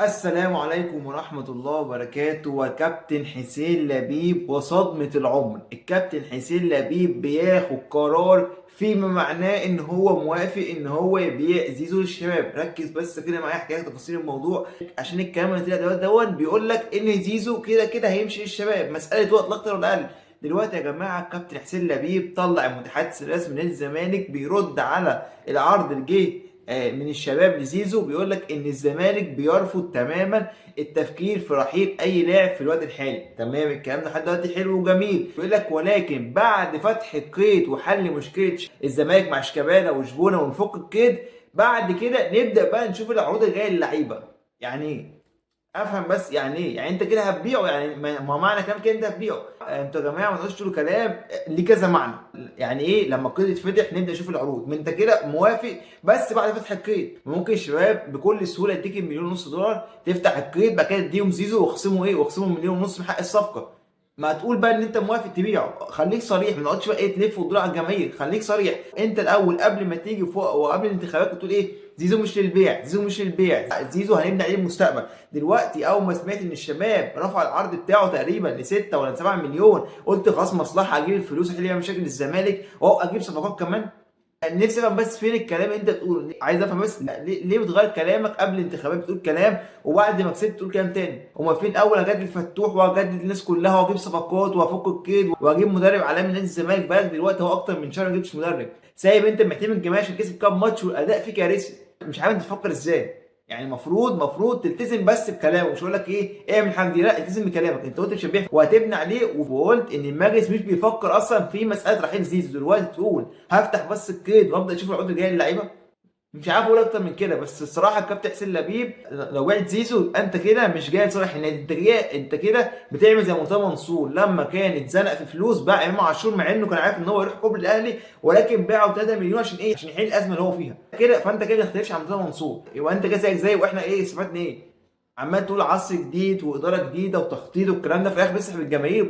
السلام عليكم ورحمة الله وبركاته. وكابتن حسين لبيب وصدمة العمر. الكابتن حسين لبيب بياخد قرار فيما معناه ان هو موافق ان هو يبيع زيزو للشباب. ركز بس كده معايا، حكايه تفاصيل الموضوع عشان الكلام اللي طلع دوت بيقول لك ان زيزو كده كده هيمشي للشباب، مسألة وقت لا اكتر ولا اقل. دلوقتي يا جماعه الكابتن حسين لبيب طلع المتحدث الرسمي نادي الزمالك بيرد على العرض اللي جه من الشباب لزيزو، بيقول لك ان الزمالك بيرفض تماما التفكير في رحيل اي لاعب في الوقت الحالي. تمام، الكلام ده لحد دلوقتي حلو وجميل. بيقول لك ولكن بعد فتح القيد وحل مشكله الزمالك مع شيكابالا وشبونه ونفك القيد، بعد كده نبدا بقى نشوف العروض الجايه للعيبه. يعني افهم بس يعني ايه؟ يعني انت كده هتبيعه؟ يعني ما معنى كلام كده انت هتبيعه؟ انتوا يا جماعه ما تقولوش تقولوا كلام ليه كذا معنى. يعني ايه لما القيد يتفتح نبدا نشوف العروض؟ ما انت كده موافق بس بعد فتح القيد. ممكن الشباب بكل سهوله يديك مليون ونص دولار تفتح القيد، بعد كده تديهم زيزو واخصموا ايه؟ واخصموا مليون ونص من حق الصفقه. ما تقول بقى ان انت موافق تبيعه، خليك صريح، ما تقعدش بقى ايه تلف وتدور على الجماهير. خليك صريح انت الاول قبل ما تيجي فوق وقبل الانتخابات بتقول ايه؟ زيزو مش للبيع، زيزو مش للبيع، زيزو هنبني عليه المستقبل. دلوقتي اول ما سمعت ان الشباب رفع العرض بتاعه تقريبا ل 6 ولا 7 مليون، قلت خلاص مصلحه، اجيب الفلوس احل بيها مشاكل الزمالك واهو اجيب صفقات كمان. نفسي افهم بس فين الكلام اللي انت بتقوله؟ عايز افهم بس ليه بتغير كلامك قبل الانتخابات بتقول كلام وبعد ما كسبت تقول كلام تاني؟ هما فين اول اجدد فتوح واجدد الناس كلها واجيب صفقات وافك القيد واجيب مدرب عالمي نادي الزمالك؟ بقى دلوقتي هو اكتر من شهر ما جبتش مدرب، سايب انت معتمد جماعي عشان كسب كام ماتش والاداء فيه كارثي. مش عارف انت تفكر ازاي. يعني المفروض تلتزم بس بكلامه، مش هقول لك ايه اعمل حاجه دي، لا التزم بكلامك. انت قلت مش هتبيع وهتبني عليه، وقلت ان المجلس مش بيفكر اصلا في مساله رحيل زيزو. دلوقتي تقول هفتح بس القيد وابدا اشوف العقود الجايه للعيبه؟ مش عارف اقول اكتر من كده. بس الصراحه الكابتن حسين لبيب لو بعت زيزو انت كده مش جاي لصالح النادي، انت كده بتعمل زي مرتضى منصور لما كان اتزنق في فلوس باع امام عاشور مع انه كان عارف ان هو يروح كوبري الاهلي، ولكن باعه ب 3 مليون عشان ايه؟ عشان يحل الازمه اللي هو فيها كده. فانت كده ما تختلفش عن مرتضى منصور، يبقى انت كده زيك زي، واحنا ايه استفدنا ايه؟ عمال تقول عصر جديد واداره جديده وتخطيط والكلام ده، في الاخر بتسحب الجماهير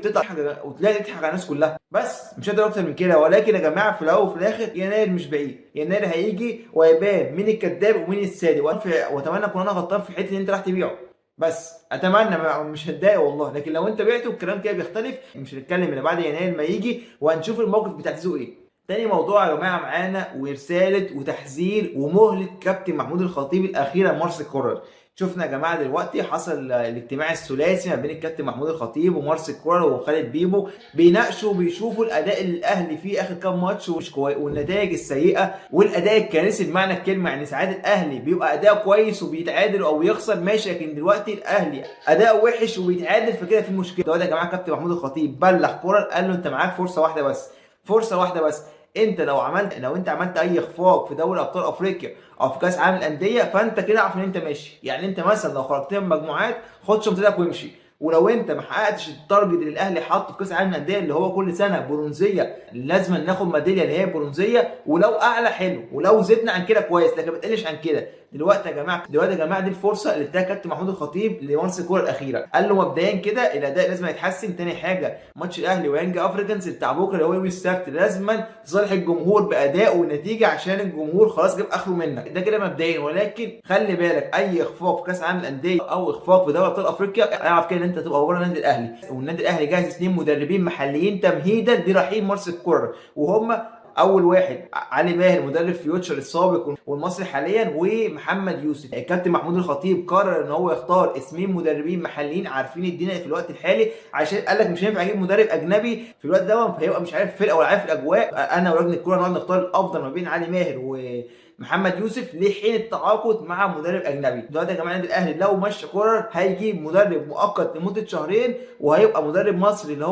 وتلاقي تضحك على الناس كلها. بس مش قادر اكتر من كده. ولكن يا جماعه في الاول وفي الاخر يناير مش بعيد، يناير هيجي وهيبان مين الكذاب ومين الصادق. واتمنى اكون انا غلطان في حته ان انت راح تبيعه، بس اتمنى مش هتضايق والله. لكن لو انت بعته الكلام كده بيختلف. مش هنتكلم الا بعد يناير ما يجي وهنشوف الموقف بتاع زيزو ايه. تاني موضوع يا جماعه معانا ورساله وتحذير ومهله كابتن محمود الخطيب الاخيره لمارسيل كولر. شفنا يا جماعه دلوقتي حصل الاجتماع الثلاثي ما بين الكابتن محمود الخطيب ومارسيل كولر وخالد بيبو، بيناقشوا وبيشوفوا الاداء اللي الاهلي فيه اخر كام ماتش ومش كويس، والنتائج السيئه والاداء الكارثي بمعنى الكلمه. يعني ساعات الاهلي بيبقى اداء كويس وبيتعادل او يخسر ماشي، لكن دلوقتي الاهلي اداء وحش وبيتعادل، فكده في مشكله. دلوقتي يا جماعه كابتن محمود الخطيب بلغ كولر قال له انت معاك فرصه واحده بس، فرصه واحده بس. انت لو انت عملت اي اخفاق في دوري ابطال افريقيا او في كاس عالم الانديه فانت كده عارف ان انت ماشي. يعني انت مثلا لو خرجت من مجموعات خد شنطتك وامشي. ولو انت ما حققتش التارجت اللي الاهلي حاطه في كاس العالم للانديه اللي هو كل سنه برونزيه، لازم ناخد ميداليه اللي هي برونزيه، ولو اعلى حلو ولو زدنا عن كده كويس، لكن ما تقلش عن كده. دلوقتي يا جماعه دي الفرصه اللي اداها كابتن محمود الخطيب لمارسيل كولر الاخيره. قال له مبدئيا كده الاداء لازم يتحسن. تاني حاجه ماتش الاهلي ويانج افريكانز بتاع بكره اللي هو يوم السبت لازم تصالح الجمهور باداء ونتيجه عشان الجمهور خلاص جاب اخره منك، ده كده مبدئيا. ولكن خلي بالك اي اخفاق في كاس العالم للانديه او اخفاق في دوري ابطال افريقيا اعرف كده ان انت تبقى ورا النادي الاهلي. والنادي الاهلي جاهز 2 مدربين محليين تمهيدا لرحيل مارسيل كولر، وهم اول واحد علي ماهر مدرب فيوتشر السابق والمصري حاليا، ومحمد يوسف. الكابتن محمود الخطيب قرر ان هو يختار اسمين مدربين محليين عارفين الدنيا في الوقت الحالي، عشان قال لك مش هينفع اجيب مدرب اجنبي في الوقت ده فيبقى مش عارف فرقه ولا عارف الاجواء. انا ولجنه الكوره نقعد نختار الافضل ما بين علي ماهر ومحمد يوسف لحين التعاقد مع مدرب اجنبي. دلوقتي يا جماعه النادي الاهلي لو مشى كولر هيجيب مدرب مؤقت لمده شهرين، وهيبقى مدرب مصري اللي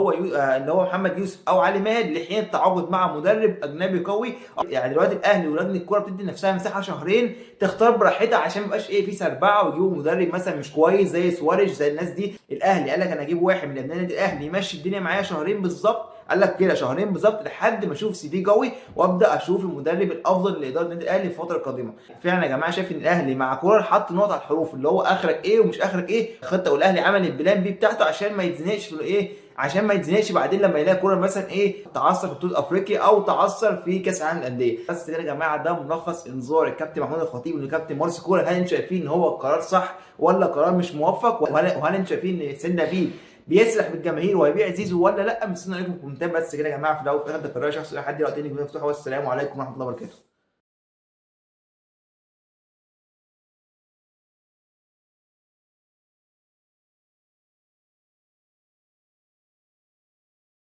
هو محمد يوسف او علي ماهر لحين التعاقد مع مدرب اجنبي قوي. يعني دلوقتي الاهلي ولجنه الكوره بتدي نفسها مساحه شهرين تختار براحتها عشان ما يبقاش ايه في سربعه ويجيبوا مدرب مثلا مش كويس زي سواريش زي الناس دي. الاهلي قال لك انا اجيب واحد من ابناء النادي الاهلي يمشي الدنيا معايا شهرين بالظبط. قال لك كده شهرين بالظبط لحد ما اشوف سي في قوي وابدا اشوف المدرب الافضل لاداره النادي الاهلي في الفتره القادمه. فعلا يا جماعه شايف ان الاهلي مع كولر حط نقط على الحروف اللي هو اخرك ايه ومش اخرك ايه خطه، والاهلي عمل البلان بي بتاعته عشان ما يتزنقش في ايه عشان ما يتزنقش بعدين لما يلاقي كوره مثلا ايه تعثر في بطوله افريقيا او تعثر في كاس العالم للانديه. بس كده يا جماعه ده ملخص انذار الكابتن محمود الخطيب والكابتن مارسيل كولر. هل انتم شايفين ان هو قرار صح ولا قرار مش موفق؟ وهل انتم شايفين ان حسين لبيب بيسرح بالجماهير وهيبيع زيزو ولا لا؟ مستني عليكم في الكومنتات. بس كده يا جماعه في الاول وفي الاخر ده قرار شخصي، اي حد يقعد يقول لي مفتوحه. والسلام عليكم ورحمه الله وبركاته.